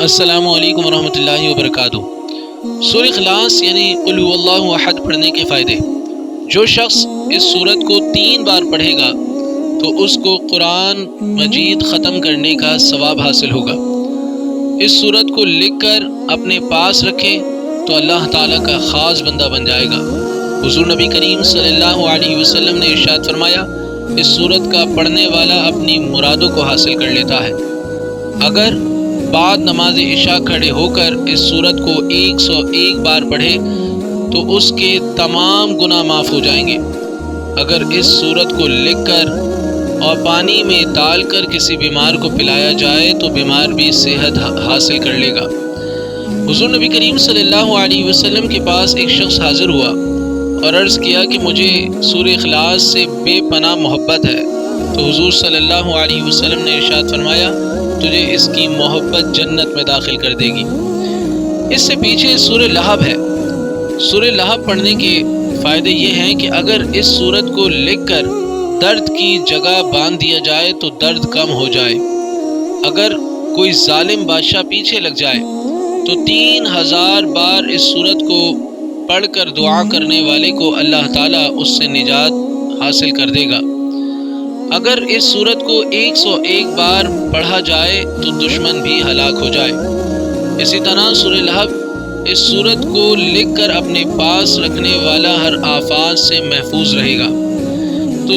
السلام علیکم ورحمۃ اللہ وبرکاتہ۔ سورہ اخلاص یعنی قل هو اللہ احد پڑھنے کے فائدے۔ جو شخص اس سورت کو 3 بار پڑھے گا تو اس کو قرآن مجید ختم کرنے کا ثواب حاصل ہوگا۔ اس سورت کو لکھ کر اپنے پاس رکھیں تو اللہ تعالیٰ کا خاص بندہ بن جائے گا۔ حضور نبی کریم صلی اللہ علیہ وسلم نے ارشاد فرمایا، اس سورت کا پڑھنے والا اپنی مرادوں کو حاصل کر لیتا ہے۔ اگر بعد نماز عشاء کھڑے ہو کر اس سورت کو 101 بار پڑھے تو اس کے تمام گناہ معاف ہو جائیں گے۔ اگر اس سورت کو لکھ کر اور پانی میں ڈال کر کسی بیمار کو پلایا جائے تو بیمار بھی صحت حاصل کر لے گا۔ حضور نبی کریم صلی اللہ علیہ وسلم کے پاس ایک شخص حاضر ہوا اور عرض کیا کہ مجھے سورہ اخلاص سے بے پناہ محبت ہے۔ تو حضور صلی اللہ علیہ وسلم نے ارشاد فرمایا، تجھے اس کی محبت جنت میں داخل کر دے گی۔ اس سے پیچھے سورہ لہب ہے۔ سورہ لہب پڑھنے کے فائدے یہ ہیں کہ اگر اس سورت کو لکھ کر درد کی جگہ باندھ دیا جائے تو درد کم ہو جائے۔ اگر کوئی ظالم بادشاہ پیچھے لگ جائے تو 3000 بار اس سورت کو پڑھ کر دعا کرنے والے کو اللہ تعالیٰ اس سے نجات حاصل کر دے گا۔ اگر اس سورت کو 101 بار پڑھا جائے تو دشمن بھی ہلاک ہو جائے۔ اسی طرح سورہ لہب اس سورت کو لکھ کر اپنے پاس رکھنے والا ہر آفات سے محفوظ رہے گا۔ تو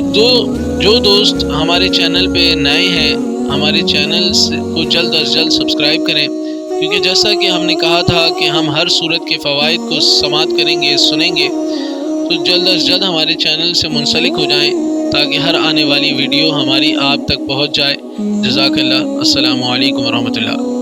جو دوست ہمارے چینل پہ نئے ہیں، ہمارے چینل کو جلد از جلد سبسکرائب کریں، کیونکہ جیسا کہ ہم نے کہا تھا کہ ہم ہر سورت کے فوائد کو سماعت کریں گے، سنیں گے، تو جلد از جلد ہمارے چینل سے منسلک ہو جائیں تاکہ ہر آنے والی ویڈیو ہماری آپ تک پہنچ جائے۔ جزاک اللہ۔ السلام علیکم ورحمۃ اللہ۔